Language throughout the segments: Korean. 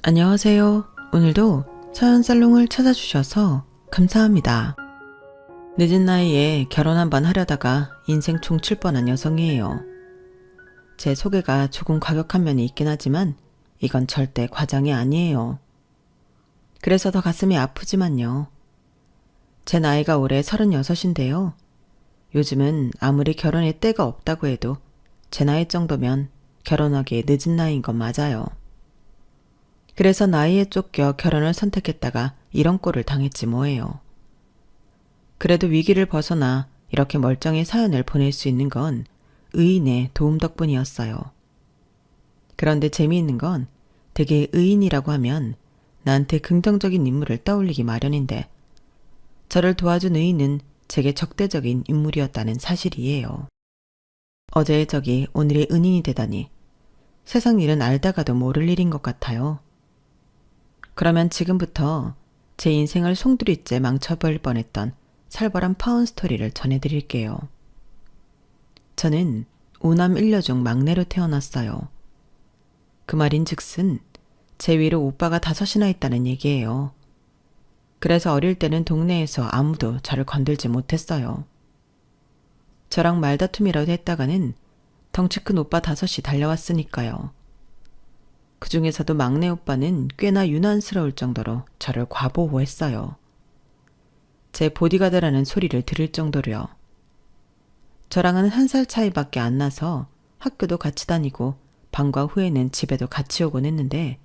안녕하세요. 오늘도 서연살롱을 찾아주셔서 감사합니다. 늦은 나이에 결혼 한번 하려다가 인생 종칠 뻔한 여성이에요. 제 소개가 조금 과격한 면이 있긴 하지만 이건 절대 과장이 아니에요. 그래서 더 가슴이 아프지만요. 제 나이가 올해 36인데요. 요즘은 아무리 결혼의 때가 없다고 해도 제 나이 정도면 결혼하기에 늦은 나이인 건 맞아요. 그래서 나이에 쫓겨 결혼을 선택했다가 이런 꼴을 당했지 뭐예요. 그래도 위기를 벗어나 이렇게 멀쩡히 사연을 보낼 수 있는 건 의인의 도움 덕분이었어요. 그런데 재미있는 건 되게 의인이라고 하면 나한테 긍정적인 인물을 떠올리기 마련인데 저를 도와준 의인은 제게 적대적인 인물이었다는 사실이에요. 어제의 적이 오늘의 은인이 되다니 세상 일은 알다가도 모를 일인 것 같아요. 그러면 지금부터 제 인생을 송두리째 망쳐버릴 뻔했던 살벌한 파운 스토리를 전해드릴게요. 저는 5남 1녀 중 막내로 태어났어요. 그 말인 즉슨 제 위로 오빠가 5이나 있다는 얘기예요. 그래서 어릴 때는 동네에서 아무도 저를 건들지 못했어요. 저랑 말다툼이라도 했다가는 덩치 큰 오빠 5이 달려왔으니까요. 그 중에서도 막내 오빠는 꽤나 유난스러울 정도로 저를 과보호했어요. 제 보디가드라는 소리를 들을 정도로요. 저랑은 1살 차이밖에 안 나서 학교도 같이 다니고 방과 후에는 집에도 같이 오곤 했는데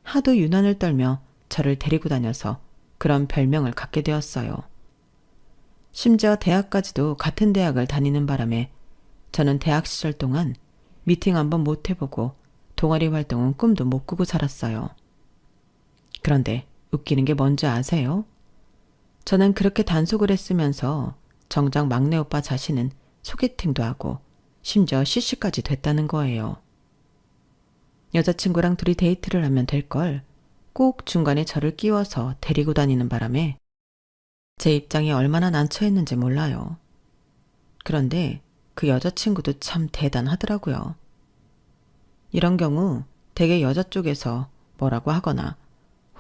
하도 유난을 떨며 저를 데리고 다녀서 그런 별명을 갖게 되었어요. 심지어 대학까지도 같은 대학을 다니는 바람에 저는 대학 시절 동안 미팅 한번 못 해보고 동아리 활동은 꿈도 못 꾸고 살았어요. 그런데 웃기는 게 뭔지 아세요? 저는 그렇게 단속을 했으면서 정작 막내 오빠 자신은 소개팅도 하고 심지어 CC까지 됐다는 거예요. 여자친구랑 둘이 데이트를 하면 될 걸 꼭 중간에 저를 끼워서 데리고 다니는 바람에 제 입장이 얼마나 난처했는지 몰라요. 그런데 그 여자친구도 참 대단하더라고요. 이런 경우 대개 여자 쪽에서 뭐라고 하거나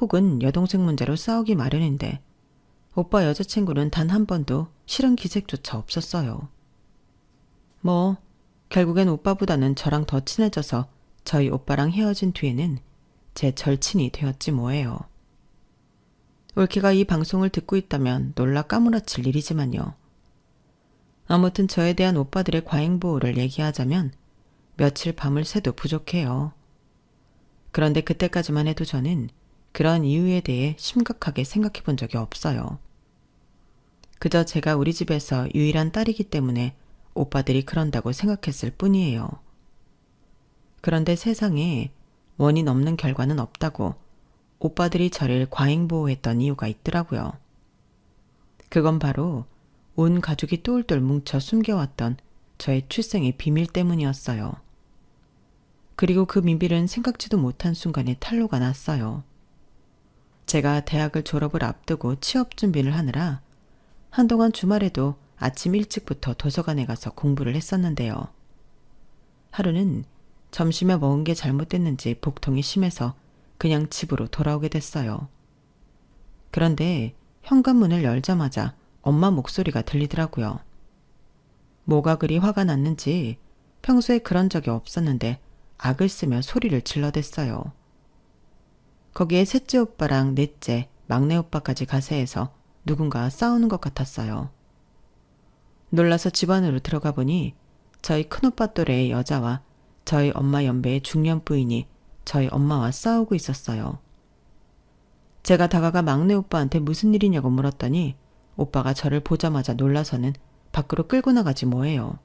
혹은 여동생 문제로 싸우기 마련인데 오빠 여자친구는 단 한 번도 싫은 기색조차 없었어요. 뭐 결국엔 오빠보다는 저랑 더 친해져서 저희 오빠랑 헤어진 뒤에는 제 절친이 되었지 뭐예요. 올케가 이 방송을 듣고 있다면 놀라 까무라칠 일이지만요. 아무튼 저에 대한 오빠들의 과잉보호를 얘기하자면 며칠 밤을 새도 부족해요. 그런데 그때까지만 해도 저는 그런 이유에 대해 심각하게 생각해 본 적이 없어요. 그저 제가 우리 집에서 유일한 딸이기 때문에 오빠들이 그런다고 생각했을 뿐이에요. 그런데 세상에 원인 없는 결과는 없다고 오빠들이 저를 과잉보호했던 이유가 있더라고요. 그건 바로 온 가족이 똘똘 뭉쳐 숨겨왔던 저의 출생의 비밀 때문이었어요. 그리고 그 비밀은 생각지도 못한 순간에 탄로가 났어요. 제가 대학을 졸업을 앞두고 취업 준비를 하느라 한동안 주말에도 아침 일찍부터 도서관에 가서 공부를 했었는데요. 하루는 점심에 먹은 게 잘못됐는지 복통이 심해서 그냥 집으로 돌아오게 됐어요. 그런데 현관문을 열자마자 엄마 목소리가 들리더라고요. 뭐가 그리 화가 났는지 평소에 그런 적이 없었는데 악을 쓰며 소리를 질러댔어요. 거기에 셋째 오빠랑 넷째, 막내 오빠까지 가세해서 누군가 싸우는 것 같았어요. 놀라서 집 안으로 들어가 보니 저희 큰오빠 또래의 여자와 저희 엄마 연배의 중년 부인이 저희 엄마와 싸우고 있었어요. 제가 다가가 막내 오빠한테 무슨 일이냐고 물었더니 오빠가 저를 보자마자 놀라서는 밖으로 끌고 나가지 뭐예요.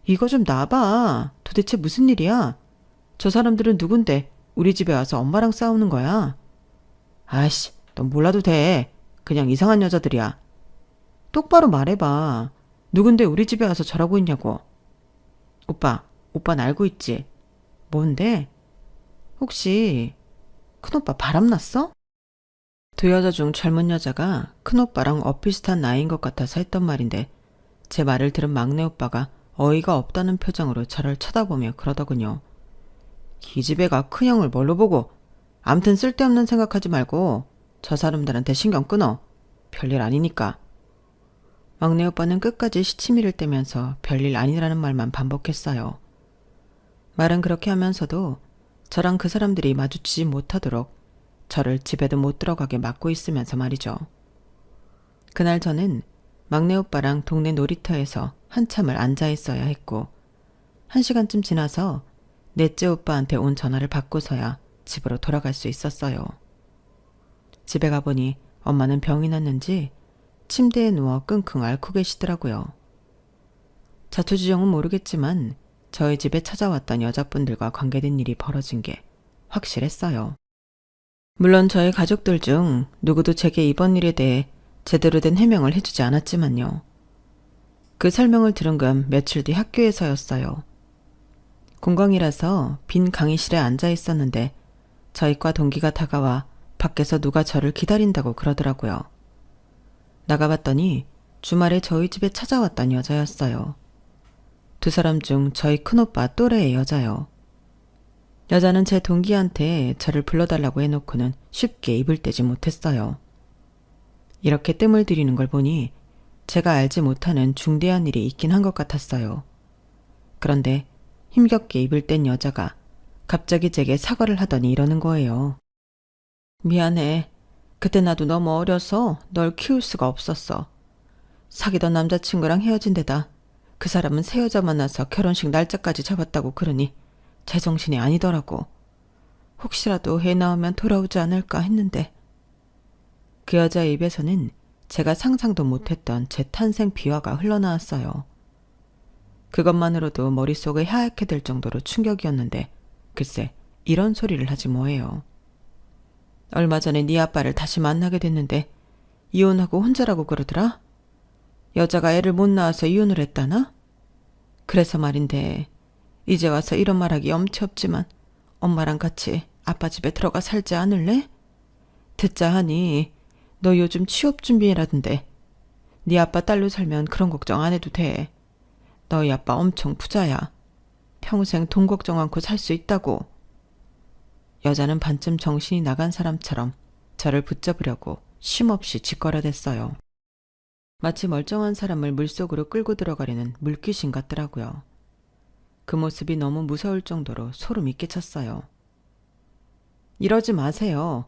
이거 좀 놔봐. 도대체 무슨 일이야? 저 사람들은 누군데 우리 집에 와서 엄마랑 싸우는 거야? 아이씨, 넌 몰라도 돼. 그냥 이상한 여자들이야. 똑바로 말해봐. 누군데 우리 집에 와서 저러고 있냐고. 오빠는 알고 있지? 뭔데? 혹시 큰오빠 바람났어? 두 여자 중 젊은 여자가 큰오빠랑 엇비슷한 나이인 것 같아서 했던 말인데 제 말을 들은 막내 오빠가 어이가 없다는 표정으로 저를 쳐다보며 그러더군요. 기집애가 큰형을 뭘로 보고 암튼 쓸데없는 생각하지 말고 저 사람들한테 신경 끊어. 별일 아니니까. 막내 오빠는 끝까지 시치미를 떼면서 별일 아니라는 말만 반복했어요. 말은 그렇게 하면서도 저랑 그 사람들이 마주치지 못하도록 저를 집에도 못 들어가게 막고 있으면서 말이죠. 그날 저는 막내 오빠랑 동네 놀이터에서 한참을 앉아 있어야 했고 1시간쯤 지나서 넷째 오빠한테 온 전화를 받고서야 집으로 돌아갈 수 있었어요. 집에 가보니 엄마는 병이 났는지 침대에 누워 끙끙 앓고 계시더라고요. 자초지종은 모르겠지만 저희 집에 찾아왔던 여자분들과 관계된 일이 벌어진 게 확실했어요. 물론 저희 가족들 중 누구도 제게 이번 일에 대해 제대로 된 해명을 해주지 않았지만요. 그 설명을 들은 건 며칠 뒤 학교에서였어요. 공강이라서 빈 강의실에 앉아 있었는데 저희 과 동기가 다가와 밖에서 누가 저를 기다린다고 그러더라고요. 나가봤더니 주말에 저희 집에 찾아왔던 여자였어요. 두 사람 중 저희 큰오빠 또래의 여자요. 여자는 제 동기한테 저를 불러달라고 해놓고는 쉽게 입을 떼지 못했어요. 이렇게 뜸을 들이는 걸 보니 제가 알지 못하는 중대한 일이 있긴 한 것 같았어요. 그런데 힘겹게 입을 뗀 여자가 갑자기 제게 사과를 하더니 이러는 거예요. 미안해. 그때 나도 너무 어려서 널 키울 수가 없었어. 사귀던 남자친구랑 헤어진 데다 그 사람은 새 여자 만나서 결혼식 날짜까지 잡았다고 그러니 제정신이 아니더라고. 혹시라도 애 낳으면 돌아오지 않을까 했는데. 그 여자의 입에서는 제가 상상도 못했던 제 탄생 비화가 흘러나왔어요. 그것만으로도 머릿속이 하얗게 될 정도로 충격이었는데 글쎄 이런 소리를 하지 뭐예요. 얼마 전에 네 아빠를 다시 만나게 됐는데 이혼하고 혼자라고 그러더라? 여자가 애를 못 낳아서 이혼을 했다나? 그래서 말인데 이제 와서 이런 말하기 엄치 없지만 엄마랑 같이 아빠 집에 들어가 살지 않을래? 듣자 하니 너 요즘 취업 준비라던데 네 아빠 딸로 살면 그런 걱정 안 해도 돼. 너희 아빠 엄청 부자야. 평생 돈 걱정 않고 살 수 있다고. 여자는 반쯤 정신이 나간 사람처럼 저를 붙잡으려고 쉼없이 짓거려댔어요. 마치 멀쩡한 사람을 물속으로 끌고 들어가려는 물귀신 같더라고요. 그 모습이 너무 무서울 정도로 소름이 끼쳤어요. 이러지 마세요.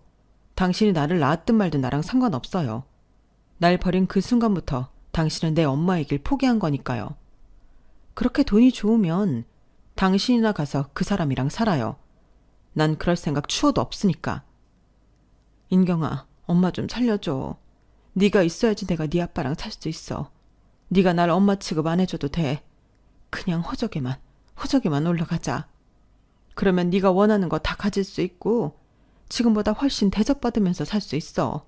당신이 나를 낳았든 말든 나랑 상관없어요. 날 버린 그 순간부터 당신은 내 엄마의 길 포기한 거니까요. 그렇게 돈이 좋으면 당신이나 가서 그 사람이랑 살아요. 난 그럴 생각 추워도 없으니까. 인경아, 엄마 좀 살려줘. 네가 있어야지 내가 네 아빠랑 살 수 있어. 네가 날 엄마 취급 안 해줘도 돼. 그냥 호적에만 올라가자. 그러면 네가 원하는 거 다 가질 수 있고 지금보다 훨씬 대접받으면서 살 수 있어.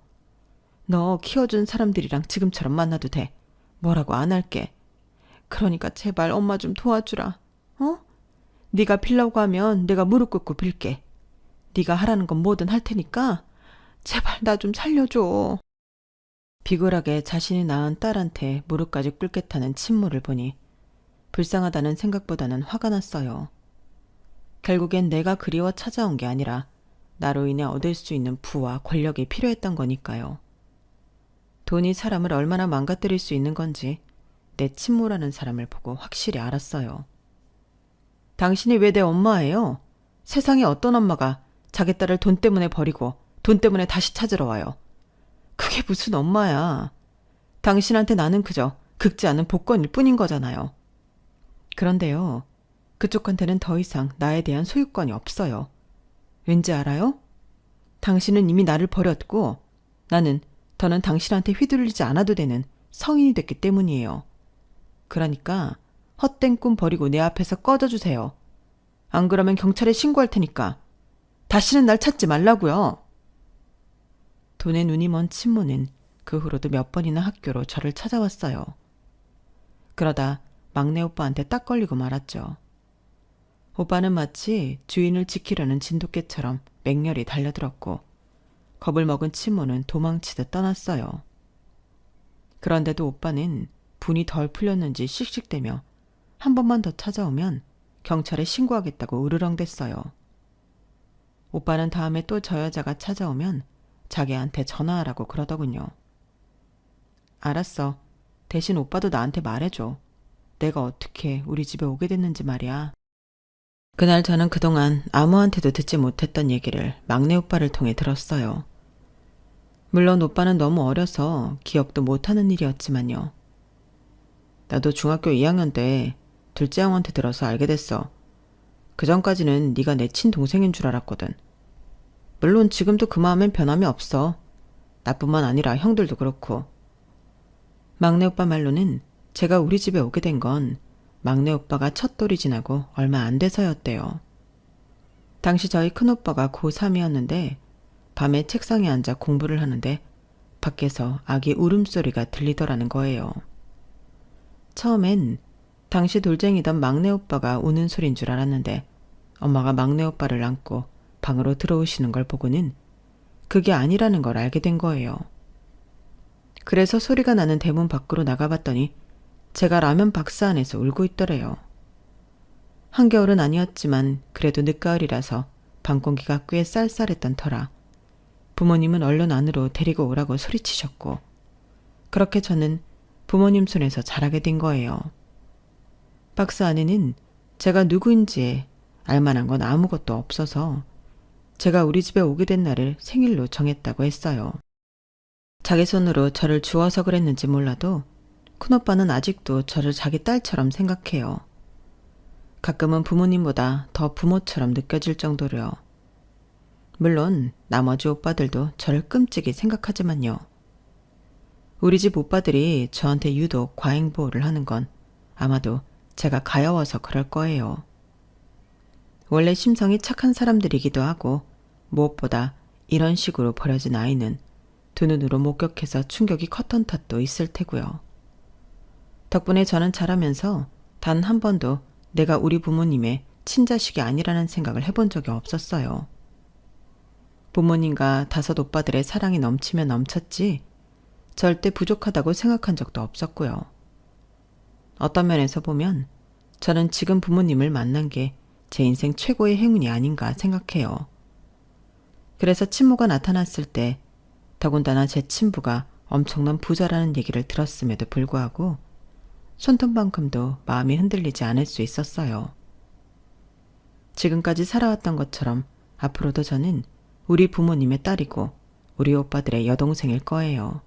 너 키워준 사람들이랑 지금처럼 만나도 돼. 뭐라고 안 할게. 그러니까 제발 엄마 좀 도와주라. 어? 네가 빌라고 하면 내가 무릎 꿇고 빌게. 네가 하라는 건 뭐든 할 테니까 제발 나 좀 살려줘. 비굴하게 자신이 낳은 딸한테 무릎까지 꿇겠다는 친모를 보니 불쌍하다는 생각보다는 화가 났어요. 결국엔 내가 그리워 찾아온 게 아니라 나로 인해 얻을 수 있는 부와 권력이 필요했던 거니까요. 돈이 사람을 얼마나 망가뜨릴 수 있는 건지 내 친모라는 사람을 보고 확실히 알았어요. 당신이 왜 내 엄마예요? 세상에 어떤 엄마가 자기 딸을 돈 때문에 버리고 돈 때문에 다시 찾으러 와요. 그게 무슨 엄마야. 당신한테 나는 그저 긁지 않은 복권일 뿐인 거잖아요. 그런데요, 그쪽한테는 더 이상 나에 대한 소유권이 없어요. 왠지 알아요? 당신은 이미 나를 버렸고 나는 더는 당신한테 휘둘리지 않아도 되는 성인이 됐기 때문이에요. 그러니까 헛된 꿈 버리고 내 앞에서 꺼져주세요. 안 그러면 경찰에 신고할 테니까. 다시는 날 찾지 말라고요. 돈에 눈이 먼 친모는 그 후로도 몇 번이나 학교로 저를 찾아왔어요. 그러다 막내 오빠한테 딱 걸리고 말았죠. 오빠는 마치 주인을 지키려는 진돗개처럼 맹렬히 달려들었고 겁을 먹은 친모는 도망치듯 떠났어요. 그런데도 오빠는 분이 덜 풀렸는지 씩씩대며 한 번만 더 찾아오면 경찰에 신고하겠다고 으르렁댔어요. 오빠는 다음에 또 저 여자가 찾아오면 자기한테 전화하라고 그러더군요. 알았어. 대신 오빠도 나한테 말해줘. 내가 어떻게 우리 집에 오게 됐는지 말이야. 그날 저는 그동안 아무한테도 듣지 못했던 얘기를 막내 오빠를 통해 들었어요. 물론 오빠는 너무 어려서 기억도 못하는 일이었지만요. 나도 중학교 2학년 때 둘째 형한테 들어서 알게 됐어. 그 전까지는 네가 내 친동생인 줄 알았거든. 물론 지금도 그 마음엔 변함이 없어. 나뿐만 아니라 형들도 그렇고. 막내 오빠 말로는 제가 우리 집에 오게 된 건 막내 오빠가 첫 돌이 지나고 얼마 안 돼서였대요. 당시 저희 큰오빠가 고3이었는데 밤에 책상에 앉아 공부를 하는데 밖에서 아기 울음소리가 들리더라는 거예요. 처음엔 당시 돌쟁이던 막내 오빠가 우는 소린 줄 알았는데 엄마가 막내 오빠를 안고 방으로 들어오시는 걸 보고는 그게 아니라는 걸 알게 된 거예요. 그래서 소리가 나는 대문 밖으로 나가봤더니 제가 라면 박스 안에서 울고 있더래요. 한겨울은 아니었지만 그래도 늦가을이라서 방 공기가 꽤 쌀쌀했던 터라 부모님은 얼른 안으로 데리고 오라고 소리치셨고 그렇게 저는 부모님 손에서 자라게 된 거예요. 박스 안에는 제가 누구인지 알만한 건 아무것도 없어서 제가 우리 집에 오게 된 날을 생일로 정했다고 했어요. 자기 손으로 저를 주워서 그랬는지 몰라도 큰오빠는 아직도 저를 자기 딸처럼 생각해요. 가끔은 부모님보다 더 부모처럼 느껴질 정도로요. 물론 나머지 오빠들도 저를 끔찍이 생각하지만요. 우리 집 오빠들이 저한테 유독 과잉보호를 하는 건 아마도 제가 가여워서 그럴 거예요. 원래 심성이 착한 사람들이기도 하고 무엇보다 이런 식으로 버려진 아이는 두 눈으로 목격해서 충격이 컸던 탓도 있을 테고요. 덕분에 저는 자라면서 단 한 번도 내가 우리 부모님의 친자식이 아니라는 생각을 해본 적이 없었어요. 부모님과 다섯 오빠들의 사랑이 넘치면 넘쳤지 절대 부족하다고 생각한 적도 없었고요. 어떤 면에서 보면 저는 지금 부모님을 만난 게 제 인생 최고의 행운이 아닌가 생각해요. 그래서 친모가 나타났을 때 더군다나 제 친부가 엄청난 부자라는 얘기를 들었음에도 불구하고 손톱만큼도 마음이 흔들리지 않을 수 있었어요. 지금까지 살아왔던 것처럼 앞으로도 저는 우리 부모님의 딸이고 우리 오빠들의 여동생일 거예요.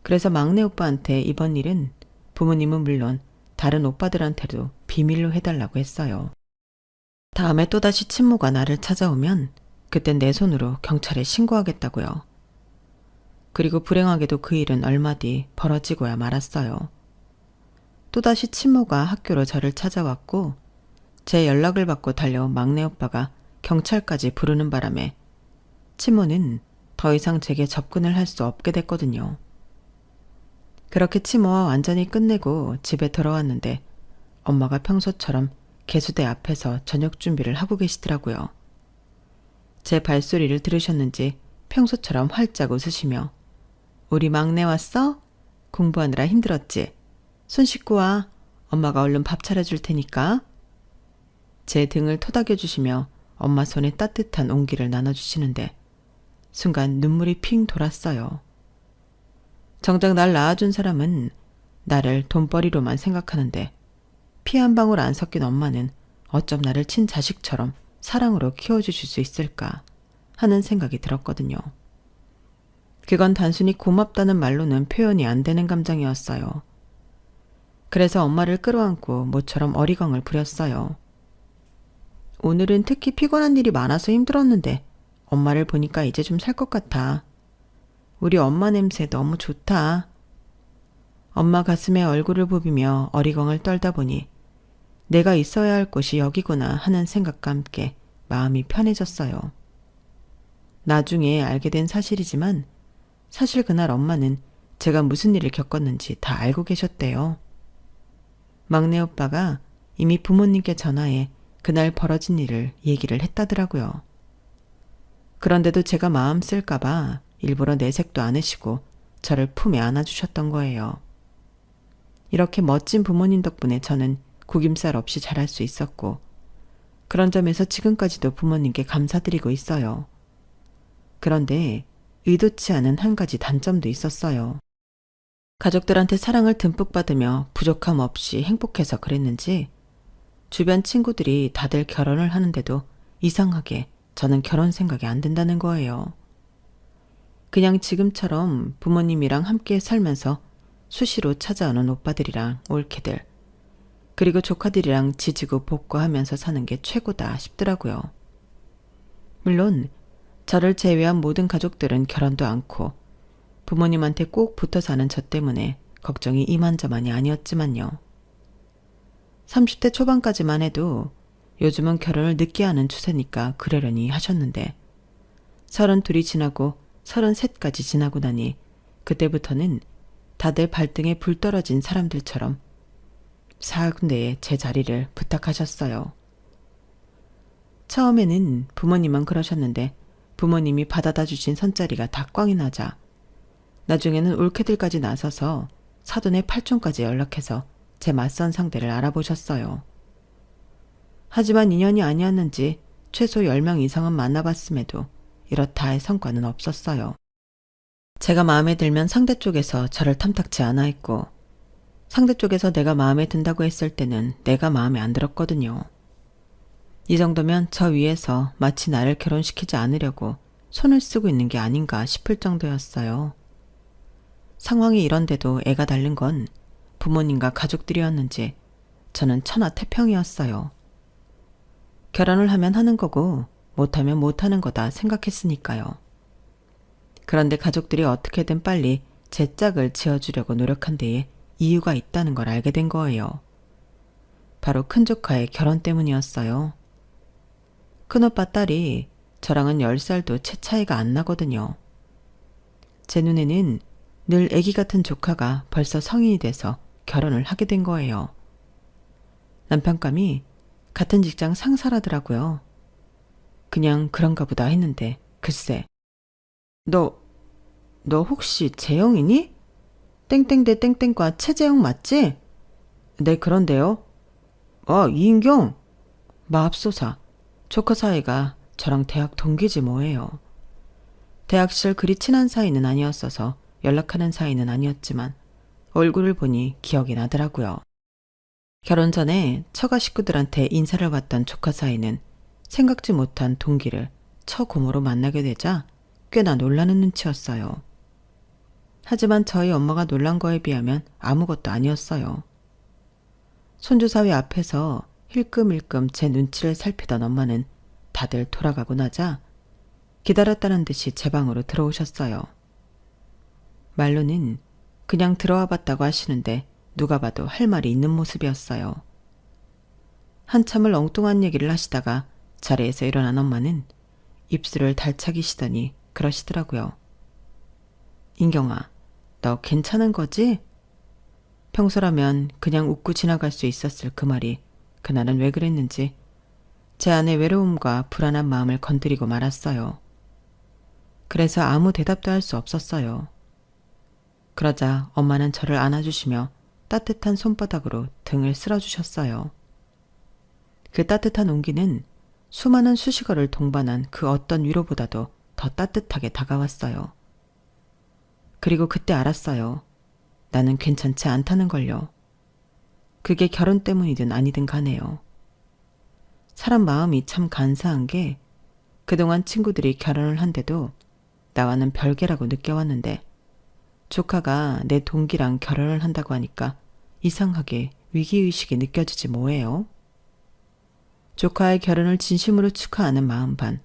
그래서 막내 오빠한테 이번 일은 부모님은 물론 다른 오빠들한테도 비밀로 해달라고 했어요. 다음에 또다시 친모가 나를 찾아오면 그땐 내 손으로 경찰에 신고하겠다고요. 그리고 불행하게도 그 일은 얼마 뒤 벌어지고야 말았어요. 또다시 친모가 학교로 저를 찾아왔고 제 연락을 받고 달려온 막내 오빠가 경찰까지 부르는 바람에 친모는 더 이상 제게 접근을 할 수 없게 됐거든요. 그렇게 친모와 완전히 끝내고 집에 돌아왔는데 엄마가 평소처럼 개수대 앞에서 저녁 준비를 하고 계시더라고요. 제 발소리를 들으셨는지 평소처럼 활짝 웃으시며 우리 막내 왔어? 공부하느라 힘들었지? 손 씻고 와. 엄마가 얼른 밥 차려줄 테니까. 제 등을 토닥여주시며 엄마 손에 따뜻한 온기를 나눠주시는데 순간 눈물이 핑 돌았어요. 정작 날 낳아준 사람은 나를 돈벌이로만 생각하는데 피 한 방울 안 섞인 엄마는 어쩜 나를 친자식처럼 사랑으로 키워주실 수 있을까 하는 생각이 들었거든요. 그건 단순히 고맙다는 말로는 표현이 안 되는 감정이었어요. 그래서 엄마를 끌어안고 모처럼 어리광을 부렸어요. 오늘은 특히 피곤한 일이 많아서 힘들었는데 엄마를 보니까 이제 좀 살 것 같아. 우리 엄마 냄새 너무 좋다. 엄마 가슴에 얼굴을 부비며 어리광을 떨다 보니 내가 있어야 할 곳이 여기구나 하는 생각과 함께 마음이 편해졌어요. 나중에 알게 된 사실이지만 사실 그날 엄마는 제가 무슨 일을 겪었는지 다 알고 계셨대요. 막내 오빠가 이미 부모님께 전화해 그날 벌어진 일을 얘기를 했다더라고요. 그런데도 제가 마음 쓸까봐 일부러 내색도 않으시고 저를 품에 안아주셨던 거예요. 이렇게 멋진 부모님 덕분에 저는 구김살 없이 자랄 수 있었고 그런 점에서 지금까지도 부모님께 감사드리고 있어요. 그런데 의도치 않은 한 가지 단점도 있었어요. 가족들한테 사랑을 듬뿍 받으며 부족함 없이 행복해서 그랬는지 주변 친구들이 다들 결혼을 하는데도 이상하게 저는 결혼 생각이 안 든다는 거예요. 그냥 지금처럼 부모님이랑 함께 살면서 수시로 찾아오는 오빠들이랑 올케들, 그리고 조카들이랑 지지고 볶고 하면서 사는 게 최고다 싶더라고요. 물론 저를 제외한 모든 가족들은 결혼도 않고 부모님한테 꼭 붙어 사는 저 때문에 걱정이 이만저만이 아니었지만요. 30대 초반까지만 해도 요즘은 결혼을 늦게 하는 추세니까 그러려니 하셨는데 32이 지나고 33까지 지나고 나니 그때부터는 다들 발등에 불 떨어진 사람들처럼 사군데에 제 자리를 부탁하셨어요. 처음에는 부모님만 그러셨는데 부모님이 받아다 주신 선자리가 다 꽝이 나자 나중에는 올케들까지 나서서 사돈의 팔촌까지 연락해서 제 맞선 상대를 알아보셨어요. 하지만 인연이 아니었는지 최소 10명 이상은 만나봤음에도 이렇다 할 성과는 없었어요. 제가 마음에 들면 상대 쪽에서 저를 탐탁치 않아 했고 상대 쪽에서 내가 마음에 든다고 했을 때는 내가 마음에 안 들었거든요. 이 정도면 저 위에서 마치 나를 결혼시키지 않으려고 손을 쓰고 있는 게 아닌가 싶을 정도였어요. 상황이 이런데도 애가 달린 건 부모님과 가족들이었는지 저는 천하태평이었어요. 결혼을 하면 하는 거고 못하면 못하는 거다 생각했으니까요. 그런데 가족들이 어떻게든 빨리 제 짝을 지어주려고 노력한 데에 이유가 있다는 걸 알게 된 거예요. 바로 큰조카의 결혼 때문이었어요. 큰오빠 딸이 저랑은 10살도 채 차이가 안 나거든요. 제 눈에는 늘 애기 같은 조카가 벌써 성인이 돼서 결혼을 하게 된 거예요. 남편감이 같은 직장 상사라더라고요. 그냥 그런가 보다 했는데 글쎄. 너 혹시 재영이니? 땡땡대 땡땡과 최재영 맞지? 네, 그런데요. 이인경. 맙소사. 조카 사이가 저랑 대학 동기지 뭐예요. 대학 시절 그리 친한 사이는 아니었어서 연락하는 사이는 아니었지만 얼굴을 보니 기억이 나더라고요. 결혼 전에 처가 식구들한테 인사를 받던 조카 사이는 생각지 못한 동기를 처고모로 만나게 되자 꽤나 놀라는 눈치였어요. 하지만 저희 엄마가 놀란 거에 비하면 아무것도 아니었어요. 손주사위 앞에서 힐끔힐끔 제 눈치를 살피던 엄마는 다들 돌아가고 나자 기다렸다는 듯이 제 방으로 들어오셨어요. 말로는 그냥 들어와 봤다고 하시는데 누가 봐도 할 말이 있는 모습이었어요. 한참을 엉뚱한 얘기를 하시다가 자리에서 일어난 엄마는 입술을 달차기시더니 그러시더라고요. 인경아, 너 괜찮은 거지? 평소라면 그냥 웃고 지나갈 수 있었을 그 말이 그날은 왜 그랬는지 제 안의 외로움과 불안한 마음을 건드리고 말았어요. 그래서 아무 대답도 할 수 없었어요. 그러자 엄마는 저를 안아주시며 따뜻한 손바닥으로 등을 쓸어주셨어요. 그 따뜻한 온기는 수많은 수식어를 동반한 그 어떤 위로보다도 더 따뜻하게 다가왔어요. 그리고 그때 알았어요. 나는 괜찮지 않다는 걸요. 그게 결혼 때문이든 아니든 가네요. 사람 마음이 참 간사한 게 그동안 친구들이 결혼을 한데도 나와는 별개라고 느껴왔는데 조카가 내 동기랑 결혼을 한다고 하니까 이상하게 위기의식이 느껴지지 뭐예요. 조카의 결혼을 진심으로 축하하는 마음 반,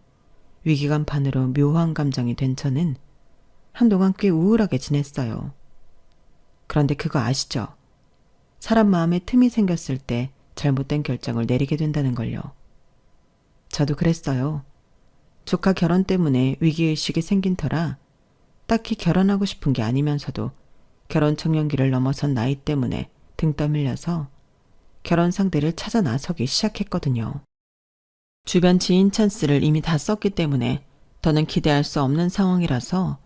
위기감 반으로 묘한 감정이 된 저는 한동안 꽤 우울하게 지냈어요. 그런데 그거 아시죠? 사람 마음에 틈이 생겼을 때 잘못된 결정을 내리게 된다는 걸요. 저도 그랬어요. 조카 결혼 때문에 위기의식이 생긴 터라 딱히 결혼하고 싶은 게 아니면서도 결혼 청년기를 넘어선 나이 때문에 등 떠밀려서 결혼 상대를 찾아 나서기 시작했거든요. 주변 지인 찬스를 이미 다 썼기 때문에 더는 기대할 수 없는 상황이라서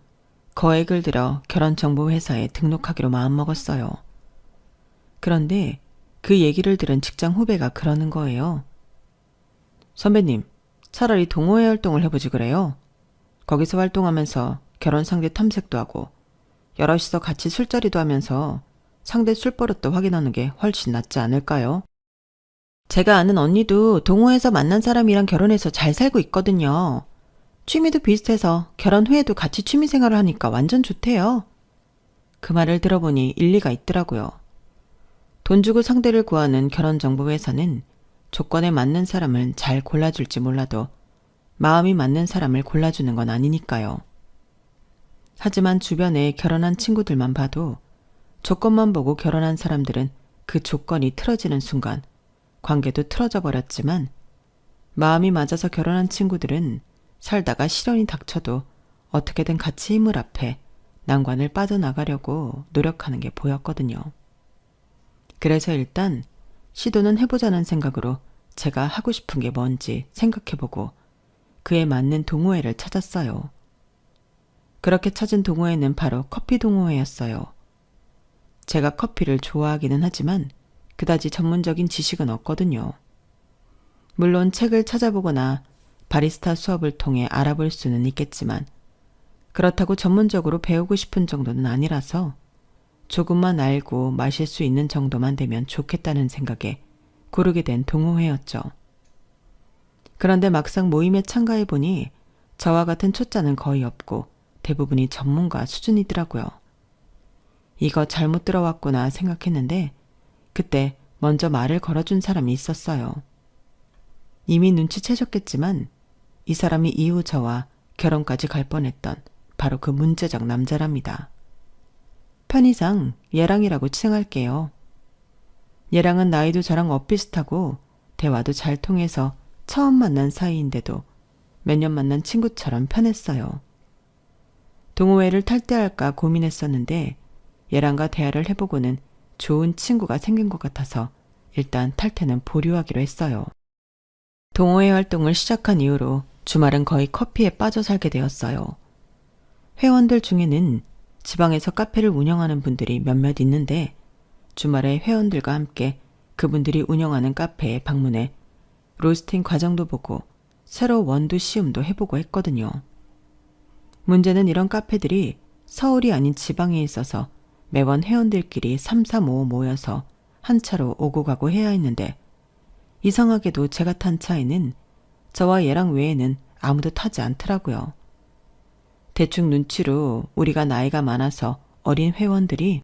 거액을 들여 결혼정보회사에 등록하기로 마음먹었어요. 그런데 그 얘기를 들은 직장 후배가 그러는 거예요. 선배님, 차라리 동호회 활동을 해보지 그래요? 거기서 활동하면서 결혼 상대 탐색도 하고 여럿이서 같이 술자리도 하면서 상대 술버릇도 확인하는 게 훨씬 낫지 않을까요? 제가 아는 언니도 동호회에서 만난 사람이랑 결혼해서 잘 살고 있거든요. 취미도 비슷해서 결혼 후에도 같이 취미 생활을 하니까 완전 좋대요. 그 말을 들어보니 일리가 있더라고요. 돈 주고 상대를 구하는 결혼정보회사는 조건에 맞는 사람을 잘 골라줄지 몰라도 마음이 맞는 사람을 골라주는 건 아니니까요. 하지만 주변에 결혼한 친구들만 봐도 조건만 보고 결혼한 사람들은 그 조건이 틀어지는 순간 관계도 틀어져 버렸지만 마음이 맞아서 결혼한 친구들은 살다가 시련이 닥쳐도 어떻게든 같이 힘을 합해 난관을 빠져나가려고 노력하는 게 보였거든요. 그래서 일단 시도는 해보자는 생각으로 제가 하고 싶은 게 뭔지 생각해보고 그에 맞는 동호회를 찾았어요. 그렇게 찾은 동호회는 바로 커피 동호회였어요. 제가 커피를 좋아하기는 하지만 그다지 전문적인 지식은 없거든요. 물론 책을 찾아보거나 바리스타 수업을 통해 알아볼 수는 있겠지만 그렇다고 전문적으로 배우고 싶은 정도는 아니라서 조금만 알고 마실 수 있는 정도만 되면 좋겠다는 생각에 고르게 된 동호회였죠. 그런데 막상 모임에 참가해보니 저와 같은 초짜는 거의 없고 대부분이 전문가 수준이더라고요. 이거 잘못 들어왔구나 생각했는데 그때 먼저 말을 걸어준 사람이 있었어요. 이미 눈치채셨겠지만 이 사람이 이후 저와 결혼까지 갈 뻔했던 바로 그 문제적 남자랍니다. 편의상 얘랑이라고 칭할게요. 얘랑은 나이도 저랑 엇비슷하고 대화도 잘 통해서 처음 만난 사이인데도 몇 년 만난 친구처럼 편했어요. 동호회를 탈퇴할까 고민했었는데 얘랑과 대화를 해보고는 좋은 친구가 생긴 것 같아서 일단 탈퇴는 보류하기로 했어요. 동호회 활동을 시작한 이후로 주말은 거의 커피에 빠져 살게 되었어요. 회원들 중에는 지방에서 카페를 운영하는 분들이 몇몇 있는데 주말에 회원들과 함께 그분들이 운영하는 카페에 방문해 로스팅 과정도 보고 새로 원두 시음도 해보고 했거든요. 문제는 이런 카페들이 서울이 아닌 지방에 있어서 매번 회원들끼리 3, 4, 5 모여서 한 차로 오고 가고 해야 했는데 이상하게도 제가 탄 차에는 저와 얘랑 외에는 아무도 타지 않더라고요. 대충 눈치로 우리가 나이가 많아서 어린 회원들이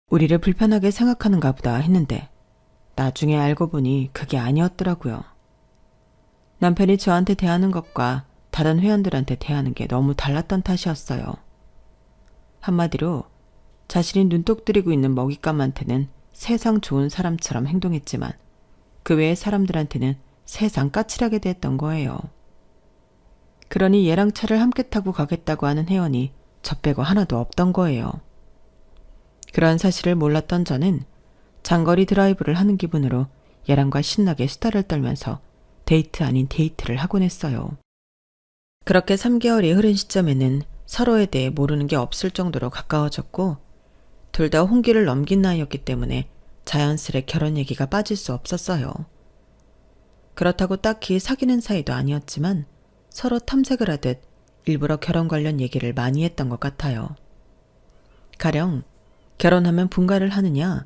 우리를 불편하게 생각하는가 보다 했는데 나중에 알고 보니 그게 아니었더라고요. 남편이 저한테 대하는 것과 다른 회원들한테 대하는 게 너무 달랐던 탓이었어요. 한마디로 자신이 눈독 들이고 있는 먹잇감한테는 세상 좋은 사람처럼 행동했지만 그 외의 사람들한테는 세상 까칠하게 대했던 거예요. 그러니 얘랑 차를 함께 타고 가겠다고 하는 회원이 저 빼고 하나도 없던 거예요. 그러한 사실을 몰랐던 저는 장거리 드라이브를 하는 기분으로 얘랑과 신나게 수다를 떨면서 데이트 아닌 데이트를 하곤 했어요. 그렇게 3개월이 흐른 시점에는 서로에 대해 모르는 게 없을 정도로 가까워졌고 둘 다 홍기를 넘긴 나이였기 때문에 자연스레 결혼 얘기가 빠질 수 없었어요. 그렇다고 딱히 사귀는 사이도 아니었지만 서로 탐색을 하듯 일부러 결혼 관련 얘기를 많이 했던 것 같아요. 가령 결혼하면 분가를 하느냐,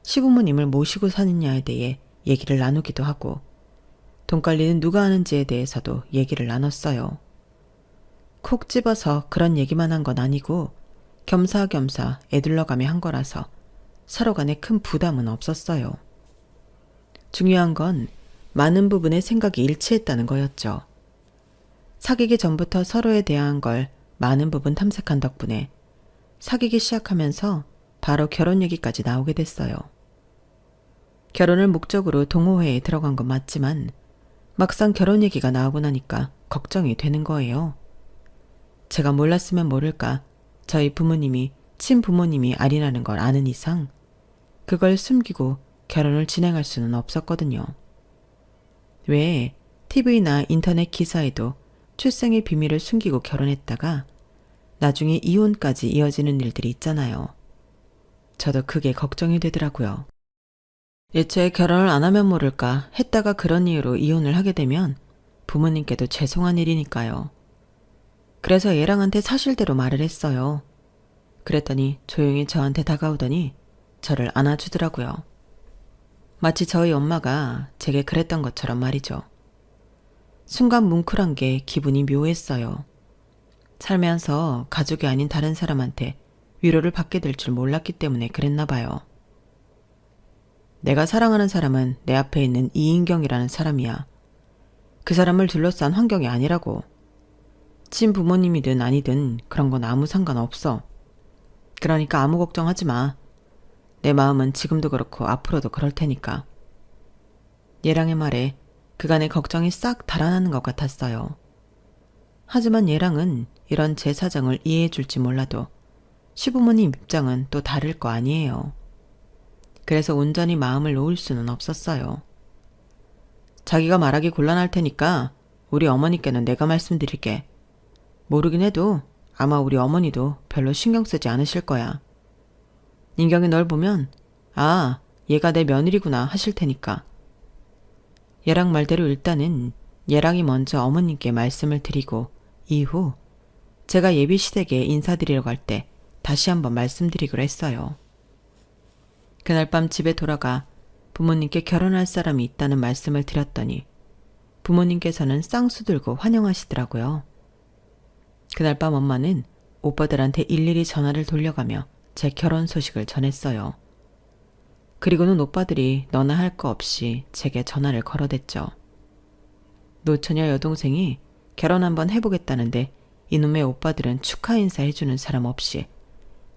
시부모님을 모시고 사느냐에 대해 얘기를 나누기도 하고 돈관리는 누가 하는지에 대해서도 얘기를 나눴어요. 콕 집어서 그런 얘기만 한 건 아니고 겸사겸사 애둘러가며 한 거라서 서로 간에 큰 부담은 없었어요. 중요한 건 많은 부분의 생각이 일치했다는 거였죠. 사귀기 전부터 서로에 대한 걸 많은 부분 탐색한 덕분에 사귀기 시작하면서 바로 결혼 얘기까지 나오게 됐어요. 결혼을 목적으로 동호회에 들어간 건 맞지만 막상 결혼 얘기가 나오고 나니까 걱정이 되는 거예요. 제가 몰랐으면 모를까 저희 부모님이 친부모님이 아니라는 걸 아는 이상 그걸 숨기고 결혼을 진행할 수는 없었거든요. 왜 TV나 인터넷 기사에도 출생의 비밀을 숨기고 결혼했다가 나중에 이혼까지 이어지는 일들이 있잖아요. 저도 그게 걱정이 되더라고요. 애초에 결혼을 안 하면 모를까 했다가 그런 이유로 이혼을 하게 되면 부모님께도 죄송한 일이니까요. 그래서 얘랑한테 사실대로 말을 했어요. 그랬더니 조용히 저한테 다가오더니 저를 안아주더라고요. 마치 저희 엄마가 제게 그랬던 것처럼 말이죠. 순간 뭉클한 게 기분이 묘했어요. 살면서 가족이 아닌 다른 사람한테 위로를 받게 될 줄 몰랐기 때문에 그랬나 봐요. 내가 사랑하는 사람은 내 앞에 있는 이인경이라는 사람이야. 그 사람을 둘러싼 환경이 아니라고. 친부모님이든 아니든 그런 건 아무 상관없어. 그러니까 아무 걱정하지 마. 내 마음은 지금도 그렇고 앞으로도 그럴 테니까. 얘랑의 말에 그간의 걱정이 싹 달아나는 것 같았어요. 하지만 얘랑은 이런 제 사정을 이해해 줄지 몰라도 시부모님 입장은 또 다를 거 아니에요. 그래서 온전히 마음을 놓을 수는 없었어요. 자기가 말하기 곤란할 테니까 우리 어머니께는 내가 말씀드릴게. 모르긴 해도 아마 우리 어머니도 별로 신경 쓰지 않으실 거야. 인경이 널 보면 아, 얘가 내 며느리구나 하실 테니까. 얘랑 말대로 일단은 얘랑이 먼저 어머님께 말씀을 드리고 이후 제가 예비시댁에 인사드리러 갈 때 다시 한번 말씀드리기로 했어요. 그날 밤 집에 돌아가 부모님께 결혼할 사람이 있다는 말씀을 드렸더니 부모님께서는 쌍수 들고 환영하시더라고요. 그날 밤 엄마는 오빠들한테 일일이 전화를 돌려가며 제 결혼 소식을 전했어요. 그리고는 오빠들이 너나 할 거 없이 제게 전화를 걸어댔죠. 노처녀 여동생이 결혼 한번 해보겠다는데 이놈의 오빠들은 축하 인사 해주는 사람 없이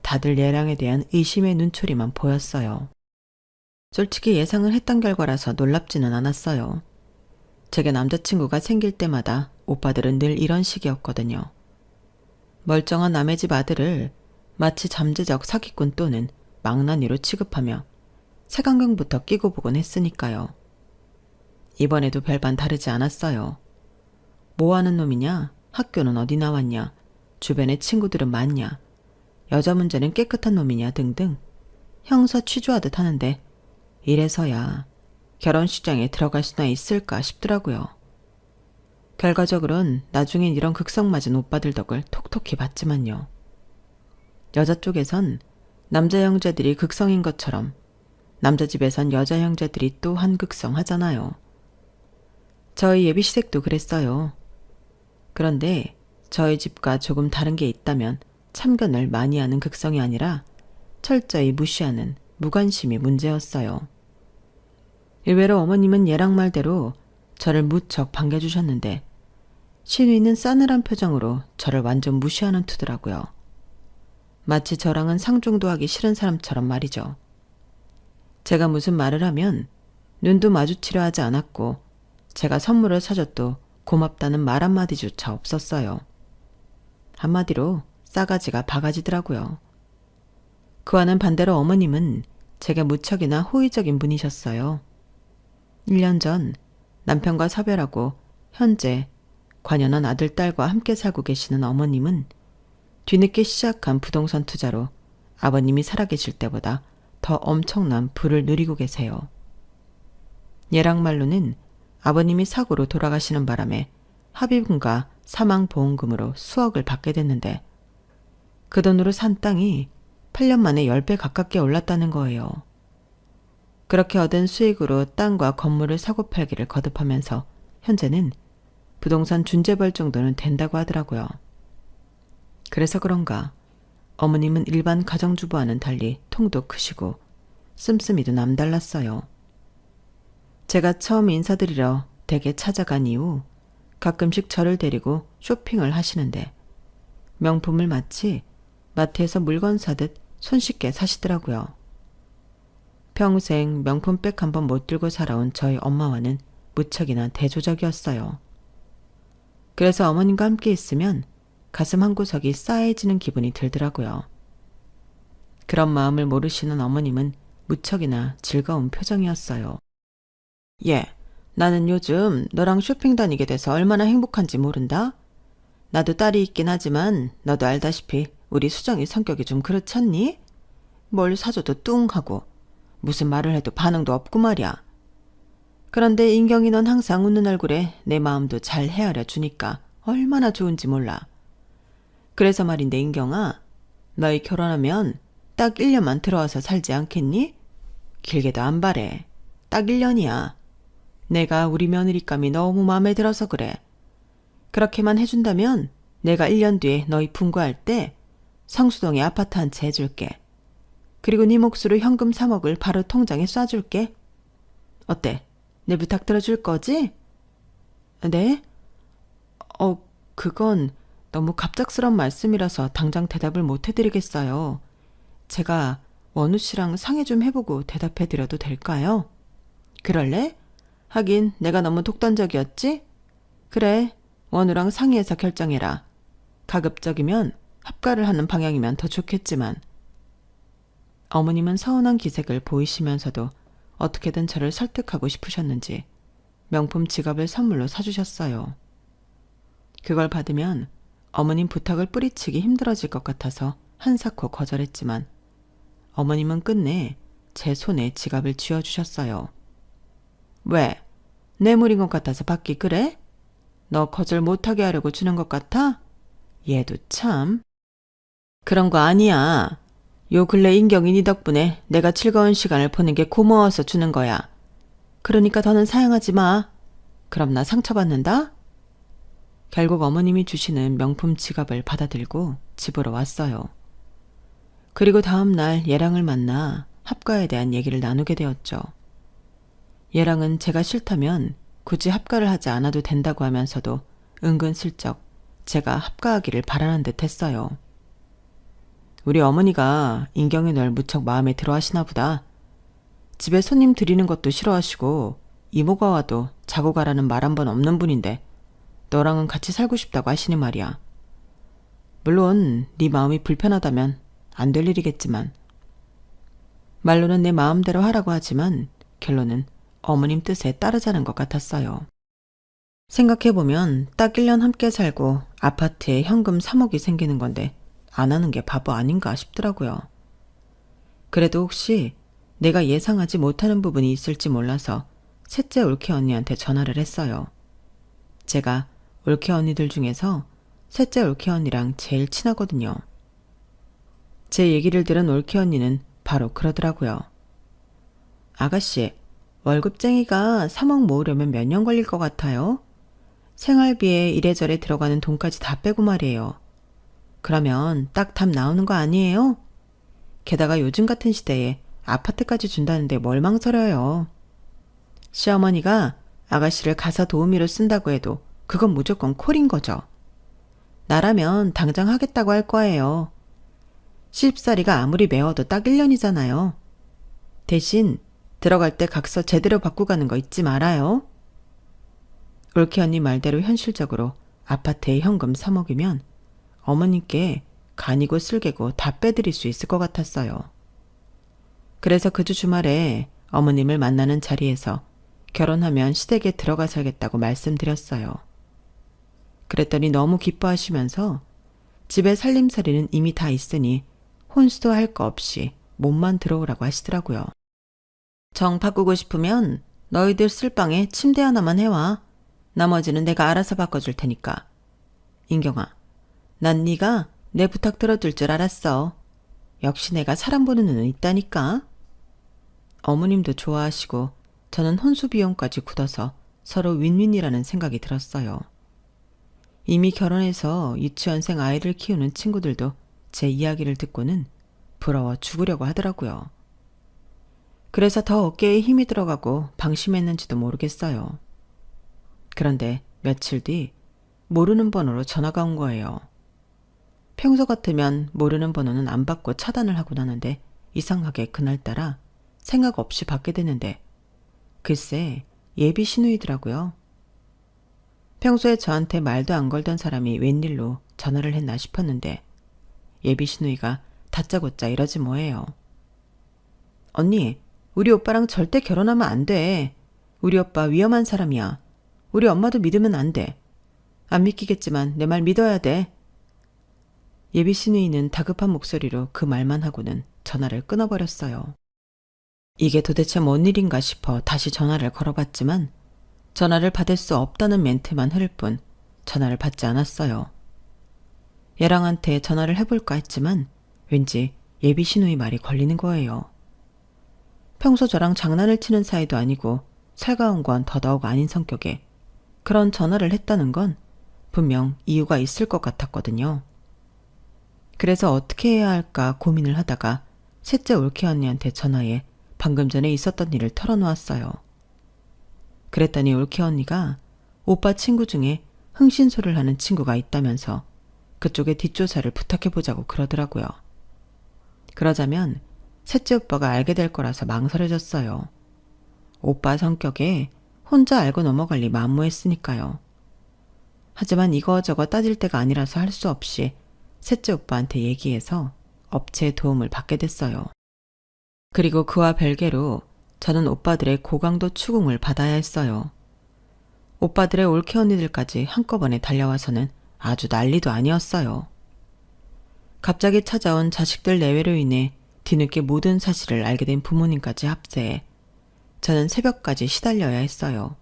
다들 얘랑에 대한 의심의 눈초리만 보였어요. 솔직히 예상을 했던 결과라서 놀랍지는 않았어요. 제게 남자친구가 생길 때마다 오빠들은 늘 이런 식이었거든요. 멀쩡한 남의 집 아들을 마치 잠재적 사기꾼 또는 망나니로 취급하며 색안경부터 끼고 보곤 했으니까요. 이번에도 별반 다르지 않았어요. 뭐하는 놈이냐? 학교는 어디 나왔냐? 주변에 친구들은 많냐? 여자 문제는 깨끗한 놈이냐? 등등 형사 취조하듯 하는데 이래서야 결혼식장에 들어갈 수나 있을까 싶더라고요. 결과적으로는 나중엔 이런 극성맞은 오빠들 덕을 톡톡히 봤지만요. 여자 쪽에선 남자 형제들이 극성인 것처럼 남자 집에선 여자 형제들이 또 한극성하잖아요. 저희 예비시댁도 그랬어요. 그런데 저희 집과 조금 다른 게 있다면 참견을 많이 하는 극성이 아니라 철저히 무시하는 무관심이 문제였어요. 의외로 어머님은 얘랑 말대로 저를 무척 반겨주셨는데 시누이는 싸늘한 표정으로 저를 완전 무시하는 투더라고요. 마치 저랑은 상종도 하기 싫은 사람처럼 말이죠. 제가 무슨 말을 하면 눈도 마주치려 하지 않았고 제가 선물을 사줬도 고맙다는 말 한마디조차 없었어요. 한마디로 싸가지가 바가지더라고요. 그와는 반대로 어머님은 제게 무척이나 호의적인 분이셨어요. 1년 전 남편과 사별하고 현재 관연한 아들, 딸과 함께 살고 계시는 어머님은 뒤늦게 시작한 부동산 투자로 아버님이 살아계실 때보다 더 엄청난 부를 누리고 계세요. 얘랑 말로는 아버님이 사고로 돌아가시는 바람에 합의금과 사망보험금으로 수억을 받게 됐는데 그 돈으로 산 땅이 8년 만에 10배 가깝게 올랐다는 거예요. 그렇게 얻은 수익으로 땅과 건물을 사고팔기를 거듭하면서 현재는 부동산 준재벌 정도는 된다고 하더라고요. 그래서 그런가 어머님은 일반 가정주부와는 달리 통도 크시고 씀씀이도 남달랐어요. 제가 처음 인사드리러 댁에 찾아간 이후 가끔씩 저를 데리고 쇼핑을 하시는데 명품을 마치 마트에서 물건 사듯 손쉽게 사시더라고요. 평생 명품백 한 번 못 들고 살아온 저희 엄마와는 무척이나 대조적이었어요. 그래서 어머님과 함께 있으면 가슴 한구석이 싸해지는 기분이 들더라고요. 그런 마음을 모르시는 어머님은 무척이나 즐거운 표정이었어요. 예, 나는 요즘 너랑 쇼핑 다니게 돼서 얼마나 행복한지 모른다? 나도 딸이 있긴 하지만 너도 알다시피 우리 수정이 성격이 좀 그렇잖니? 뭘 사줘도 뚱하고 무슨 말을 해도 반응도 없고 말이야. 그런데 인경이 넌 항상 웃는 얼굴에 내 마음도 잘 헤아려 주니까 얼마나 좋은지 몰라. 그래서 말인데 인경아, 너희 결혼하면 딱 1년만 들어와서 살지 않겠니? 길게도 안 바래. 딱 1년이야. 내가 우리 며느리감이 너무 마음에 들어서 그래. 그렇게만 해준다면 내가 1년 뒤에 너희 분가할 때 성수동에 아파트 한 채 해줄게. 그리고 네 몫으로 현금 3억을 바로 통장에 쏴줄게. 어때? 내 부탁 들어줄 거지? 네? 그건 너무 갑작스러운 말씀이라서 당장 대답을 못 해드리겠어요. 제가 원우 씨랑 상의 좀 해보고 대답해드려도 될까요? 그럴래? 하긴 내가 너무 독단적이었지? 그래, 원우랑 상의해서 결정해라. 가급적이면 합가를 하는 방향이면 더 좋겠지만. 어머님은 서운한 기색을 보이시면서도 어떻게든 저를 설득하고 싶으셨는지 명품 지갑을 선물로 사주셨어요. 그걸 받으면 어머님 부탁을 뿌리치기 힘들어질 것 같아서 한사코 거절했지만 어머님은 끝내 제 손에 지갑을 쥐어주셨어요. 왜? 뇌물인 것 같아서 받기 그래? 너 거절 못하게 하려고 주는 것 같아? 얘도 참. 그런 거 아니야. 요 근래 인경이 네 덕분에 내가 즐거운 시간을 보낸 게 고마워서 주는 거야. 그러니까 더는 사양하지 마. 그럼 나 상처받는다? 결국 어머님이 주시는 명품 지갑을 받아들고 집으로 왔어요. 그리고 다음 날 얘랑을 만나 합가에 대한 얘기를 나누게 되었죠. 얘랑은 제가 싫다면 굳이 합가를 하지 않아도 된다고 하면서도 은근슬쩍 제가 합가하기를 바라는 듯 했어요. 우리 어머니가 인경이 널 무척 마음에 들어 하시나 보다. 집에 손님 들이는 것도 싫어하시고 이모가 와도 자고 가라는 말 한 번 없는 분인데 너랑은 같이 살고 싶다고 하시니 말이야. 물론 네 마음이 불편하다면 안 될 일이겠지만. 말로는 내 마음대로 하라고 하지만 결론은 어머님 뜻에 따르자는 것 같았어요. 생각해보면 딱 1년 함께 살고 아파트에 현금 3억이 생기는 건데 안 하는 게 바보 아닌가 싶더라고요. 그래도 혹시 내가 예상하지 못하는 부분이 있을지 몰라서 셋째 올케 언니한테 전화를 했어요. 제가 올케 언니들 중에서 셋째 올케 언니랑 제일 친하거든요. 제 얘기를 들은 올케 언니는 바로 그러더라고요. 아가씨, 월급쟁이가 3억 모으려면 몇 년 걸릴 것 같아요? 생활비에 이래저래 들어가는 돈까지 다 빼고 말이에요. 그러면 딱 답 나오는 거 아니에요? 게다가 요즘 같은 시대에 아파트까지 준다는데 뭘 망설여요. 시어머니가 아가씨를 가사 도우미로 쓴다고 해도 그건 무조건 콜인 거죠. 나라면 당장 하겠다고 할 거예요. 시집살이가 아무리 매워도 딱 1년이잖아요. 대신 들어갈 때 각서 제대로 받고 가는 거 잊지 말아요. 올케 언니 말대로 현실적으로 아파트에 현금 3억이면 어머님께 간이고 쓸개고 다 빼드릴 수 있을 것 같았어요. 그래서 그 주 주말에 어머님을 만나는 자리에서 결혼하면 시댁에 들어가 살겠다고 말씀드렸어요. 그랬더니 너무 기뻐하시면서 집에 살림살이는 이미 다 있으니 혼수도 할 거 없이 몸만 들어오라고 하시더라고요. 정 바꾸고 싶으면 너희들 쓸 방에 침대 하나만 해와. 나머지는 내가 알아서 바꿔줄 테니까. 인경아, 난 네가 내 부탁 들어줄 줄 알았어. 역시 내가 사람 보는 눈은 있다니까. 어머님도 좋아하시고 저는 혼수 비용까지 굳어서 서로 윈윈이라는 생각이 들었어요. 이미 결혼해서 유치원생 아이를 키우는 친구들도 제 이야기를 듣고는 부러워 죽으려고 하더라고요. 그래서 더 어깨에 힘이 들어가고 방심했는지도 모르겠어요. 그런데 며칠 뒤 모르는 번호로 전화가 온 거예요. 평소 같으면 모르는 번호는 안 받고 차단을 하고 나는데 이상하게 그날따라 생각 없이 받게 되는데 글쎄 예비 신우이더라고요. 평소에 저한테 말도 안 걸던 사람이 웬일로 전화를 했나 싶었는데 예비 신우이가 다짜고짜 이러지 뭐예요. 언니, 우리 오빠랑 절대 결혼하면 안 돼. 우리 오빠 위험한 사람이야. 우리 엄마도 믿으면 안 돼. 안 믿기겠지만 내 말 믿어야 돼. 예비 신우이는 다급한 목소리로 그 말만 하고는 전화를 끊어버렸어요. 이게 도대체 뭔 일인가 싶어 다시 전화를 걸어봤지만 전화를 받을 수 없다는 멘트만 흐를 뿐 전화를 받지 않았어요. 얘랑한테 전화를 해볼까 했지만 왠지 예비 신우의 말이 걸리는 거예요. 평소 저랑 장난을 치는 사이도 아니고 살가운 건 더더욱 아닌 성격에 그런 전화를 했다는 건 분명 이유가 있을 것 같았거든요. 그래서 어떻게 해야 할까 고민을 하다가 셋째 올케 언니한테 전화해 방금 전에 있었던 일을 털어놓았어요. 그랬더니 올케 언니가 오빠 친구 중에 흥신소를 하는 친구가 있다면서 그쪽에 뒷조사를 부탁해보자고 그러더라고요. 그러자면 셋째 오빠가 알게 될 거라서 망설여졌어요. 오빠 성격에 혼자 알고 넘어갈 리 만무했으니까요. 하지만 이거저거 따질 때가 아니라서 할 수 없이 셋째 오빠한테 얘기해서 업체의 도움을 받게 됐어요. 그리고 그와 별개로 저는 오빠들의 고강도 추궁을 받아야 했어요. 오빠들의 올케 언니들까지 한꺼번에 달려와서는 아주 난리도 아니었어요. 갑자기 찾아온 자식들 내외로 인해 뒤늦게 모든 사실을 알게 된 부모님까지 합세해 저는 새벽까지 시달려야 했어요.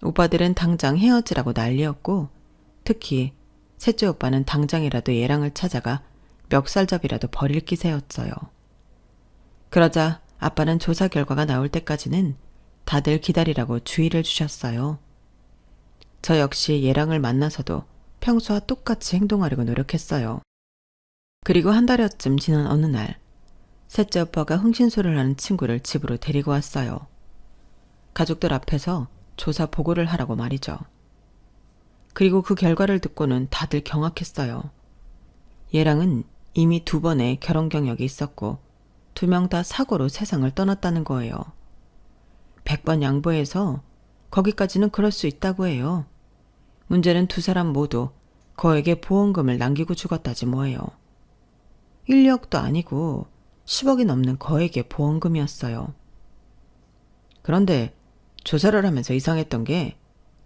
오빠들은 당장 헤어지라고 난리였고 특히 셋째 오빠는 당장이라도 얘랑을 찾아가 멱살잡이라도 버릴 기세였어요. 그러자 아빠는 조사 결과가 나올 때까지는 다들 기다리라고 주의를 주셨어요. 저 역시 얘랑을 만나서도 평소와 똑같이 행동하려고 노력했어요. 그리고 한 달여쯤 지난 어느 날 셋째 오빠가 흥신소를 하는 친구를 집으로 데리고 왔어요. 가족들 앞에서 조사 보고를 하라고 말이죠. 그리고 그 결과를 듣고는 다들 경악했어요. 얘랑은 이미 2번의 결혼 경력이 있었고 2명 다 사고로 세상을 떠났다는 거예요. 100번 양보해서 거기까지는 그럴 수 있다고 해요. 문제는 2사람 모두 거액의 보험금을 남기고 죽었다지 뭐예요. 1, 2억도 아니고 10억이 넘는 거액의 보험금이었어요. 그런데 조사를 하면서 이상했던 게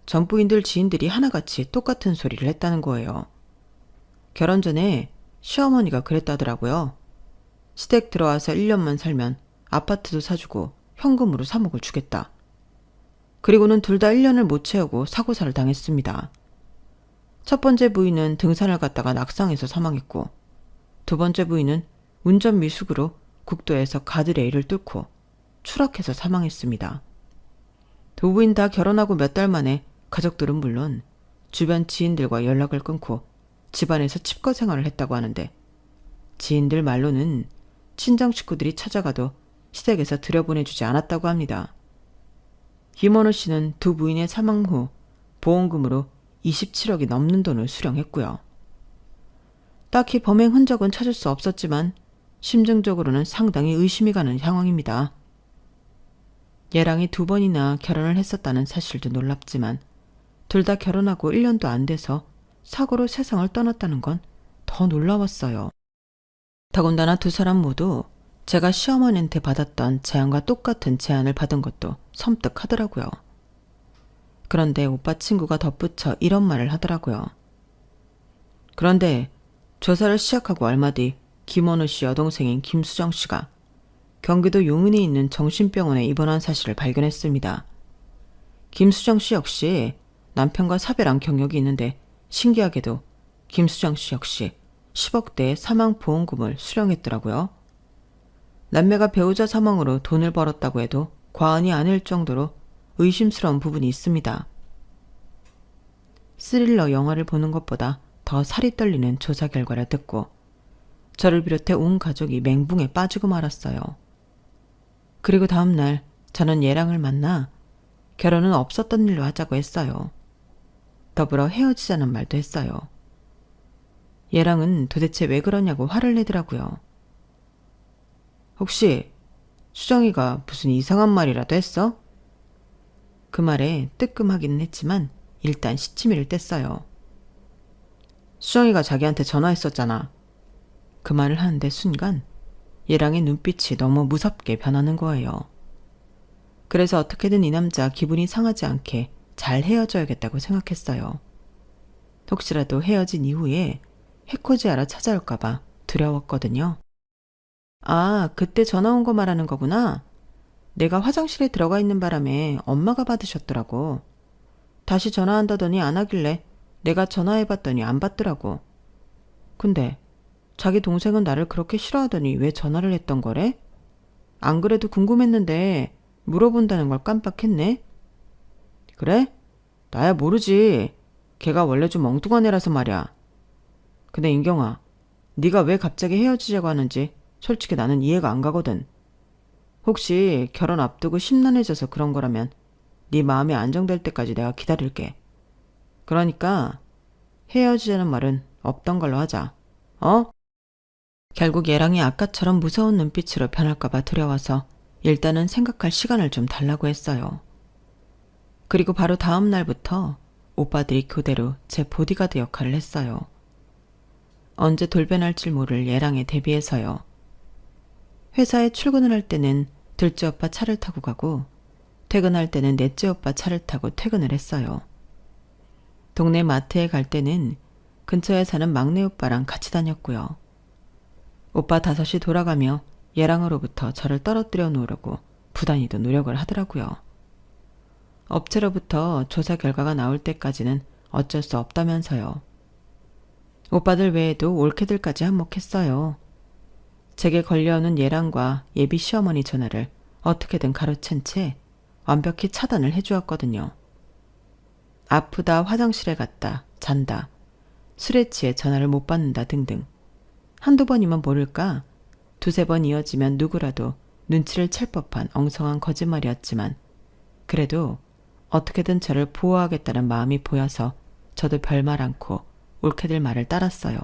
전부인들 지인들이 하나같이 똑같은 소리를 했다는 거예요. 결혼 전에 시어머니가 그랬다더라고요. 시댁 들어와서 1년만 살면 아파트도 사주고 현금으로 3억을 주겠다. 그리고는 둘 다 1년을 못 채우고 사고사를 당했습니다. 첫 번째 부인은 등산을 갔다가 낙상해서 사망했고 2번째 부인은 운전 미숙으로 국도에서 가드레일을 뚫고 추락해서 사망했습니다. 2부인 다 결혼하고 몇 달 만에 가족들은 물론 주변 지인들과 연락을 끊고 집안에서 칩거 생활을 했다고 하는데 지인들 말로는 친정 식구들이 찾아가도 시댁에서 들여보내주지 않았다고 합니다. 김원호 씨는 2 부인의 사망 후 보험금으로 27억이 넘는 돈을 수령했고요. 딱히 범행 흔적은 찾을 수 없었지만 심정적으로는 상당히 의심이 가는 상황입니다. 얘랑이 2번이나 결혼을 했었다는 사실도 놀랍지만 둘 다 결혼하고 1년도 안 돼서 사고로 세상을 떠났다는 건 더 놀라웠어요. 더군다나 2사람 모두 제가 시어머니한테 받았던 제안과 똑같은 제안을 받은 것도 섬뜩하더라고요. 그런데 오빠 친구가 덧붙여 이런 말을 하더라고요. 그런데 조사를 시작하고 얼마 뒤 김원우 씨 여동생인 김수정 씨가 경기도 용인에 있는 정신병원에 입원한 사실을 발견했습니다. 김수정 씨 역시 남편과 사별한 경력이 있는데 신기하게도 김수정 씨 역시 10억대의 사망보험금을 수령했더라고요. 남매가 배우자 사망으로 돈을 벌었다고 해도 과언이 아닐 정도로 의심스러운 부분이 있습니다. 스릴러 영화를 보는 것보다 더 살이 떨리는 조사 결과를 듣고 저를 비롯해 온 가족이 멘붕에 빠지고 말았어요. 그리고 다음날 저는 얘랑을 만나 결혼은 없었던 일로 하자고 했어요. 더불어 헤어지자는 말도 했어요. 얘랑은 도대체 왜 그러냐고 화를 내더라고요. 혹시 수정이가 무슨 이상한 말이라도 했어? 그 말에 뜨끔하기는 했지만 일단 시치미를 뗐어요. 수정이가 자기한테 전화했었잖아. 그 말을 하는데 순간 얘랑의 눈빛이 너무 무섭게 변하는 거예요. 그래서 어떻게든 이 남자 기분이 상하지 않게 잘 헤어져야겠다고 생각했어요. 혹시라도 헤어진 이후에 해코지하러 찾아올까봐 두려웠거든요. 아, 그때 전화 온 거 말하는 거구나. 내가 화장실에 들어가 있는 바람에 엄마가 받으셨더라고. 다시 전화한다더니 안 하길래 내가 전화해봤더니 안 받더라고. 근데 자기 동생은 나를 그렇게 싫어하더니 왜 전화를 했던 거래? 안 그래도 궁금했는데 물어본다는 걸 깜빡했네. 그래? 나야 모르지. 걔가 원래 좀 엉뚱한 애라서 말이야. 근데 인경아, 네가 왜 갑자기 헤어지자고 하는지 솔직히 나는 이해가 안 가거든. 혹시 결혼 앞두고 심란해져서 그런 거라면 네 마음이 안정될 때까지 내가 기다릴게. 그러니까 헤어지자는 말은 없던 걸로 하자. 어? 결국 얘랑이 아까처럼 무서운 눈빛으로 변할까봐 두려워서 일단은 생각할 시간을 좀 달라고 했어요. 그리고 바로 다음 날부터 오빠들이 교대로 제 보디가드 역할을 했어요. 언제 돌변할지 모를 얘랑에 대비해서요. 회사에 출근을 할 때는 둘째 오빠 차를 타고 가고 퇴근할 때는 넷째 오빠 차를 타고 퇴근을 했어요. 동네 마트에 갈 때는 근처에 사는 막내 오빠랑 같이 다녔고요. 오빠 5시 돌아가며 얘랑으로부터 저를 떨어뜨려 놓으려고 부단히도 노력을 하더라고요. 업체로부터 조사 결과가 나올 때까지는 어쩔 수 없다면서요. 오빠들 외에도 올케들까지 한몫했어요. 제게 걸려오는 얘랑과 예비 시어머니 전화를 어떻게든 가로챈 채 완벽히 차단을 해주었거든요. 아프다, 화장실에 갔다, 잔다, 술에 취해 전화를 못 받는다 등등. 한두 번이면 모를까 2-3번 이어지면 누구라도 눈치를 챌 법한 엉성한 거짓말이었지만 그래도 어떻게든 저를 보호하겠다는 마음이 보여서 저도 별말 않고 올케들 말을 따랐어요.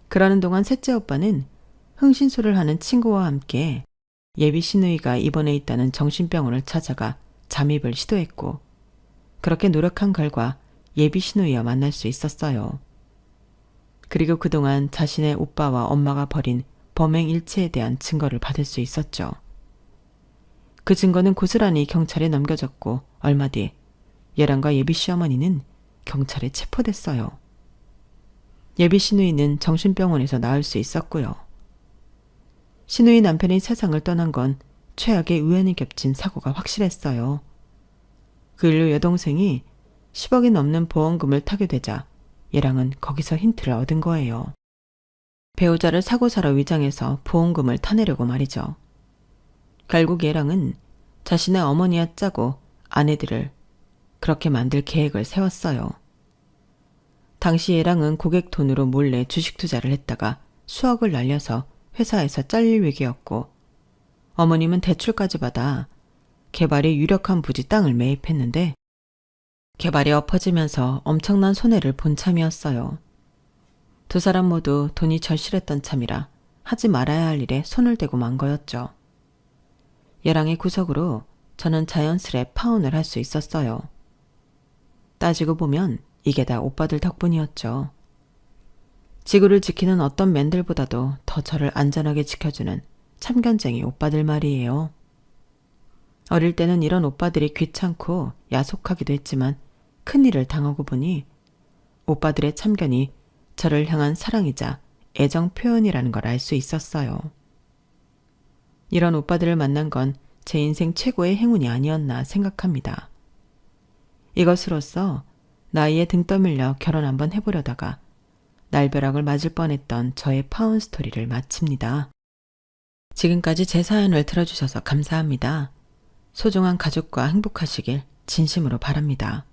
그러는 동안 셋째 오빠는 흥신소를 하는 친구와 함께 예비 시누이가 입원해 있다는 정신병원을 찾아가 잠입을 시도했고 그렇게 노력한 결과 예비 시누이와 만날 수 있었어요. 그리고 그동안 자신의 오빠와 엄마가 벌인 범행 일체에 대한 증거를 받을 수 있었죠. 그 증거는 고스란히 경찰에 넘겨졌고 얼마 뒤 예랑과 예비 시어머니는 경찰에 체포됐어요. 예비 시누이는 정신병원에서 나을 수 있었고요. 시누이 남편이 세상을 떠난 건 최악의 우연이 겹친 사고가 확실했어요. 그 일로 여동생이 10억이 넘는 보험금을 타게 되자 얘랑은 거기서 힌트를 얻은 거예요. 배우자를 사고사로 위장해서 보험금을 타내려고 말이죠. 결국 얘랑은 자신의 어머니와 짜고 아내들을 그렇게 만들 계획을 세웠어요. 당시 얘랑은 고객 돈으로 몰래 주식 투자를 했다가 수억을 날려서 회사에서 잘릴 위기였고 어머님은 대출까지 받아 개발이 유력한 부지 땅을 매입했는데 개발이 엎어지면서 엄청난 손해를 본 참이었어요. 두 사람 모두 돈이 절실했던 참이라 하지 말아야 할 일에 손을 대고 만 거였죠. 얘랑의 구석으로 저는 자연스레 파혼을 할 수 있었어요. 따지고 보면 이게 다 오빠들 덕분이었죠. 지구를 지키는 어떤 맨들보다도 더 저를 안전하게 지켜주는 참견쟁이 오빠들 말이에요. 어릴 때는 이런 오빠들이 귀찮고 야속하기도 했지만 큰일을 당하고 보니 오빠들의 참견이 저를 향한 사랑이자 애정 표현이라는 걸 알 수 있었어요. 이런 오빠들을 만난 건 제 인생 최고의 행운이 아니었나 생각합니다. 이것으로써 나이에 등 떠밀려 결혼 한번 해보려다가 날벼락을 맞을 뻔했던 저의 파운 스토리를 마칩니다. 지금까지 제 사연을 들어주셔서 감사합니다. 소중한 가족과 행복하시길 진심으로 바랍니다.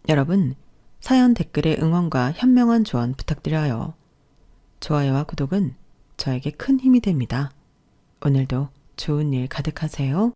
여러분, 사연 댓글에 응원과 현명한 조언 부탁드려요. 좋아요와 구독은 저에게 큰 힘이 됩니다. 오늘도 좋은 일 가득하세요.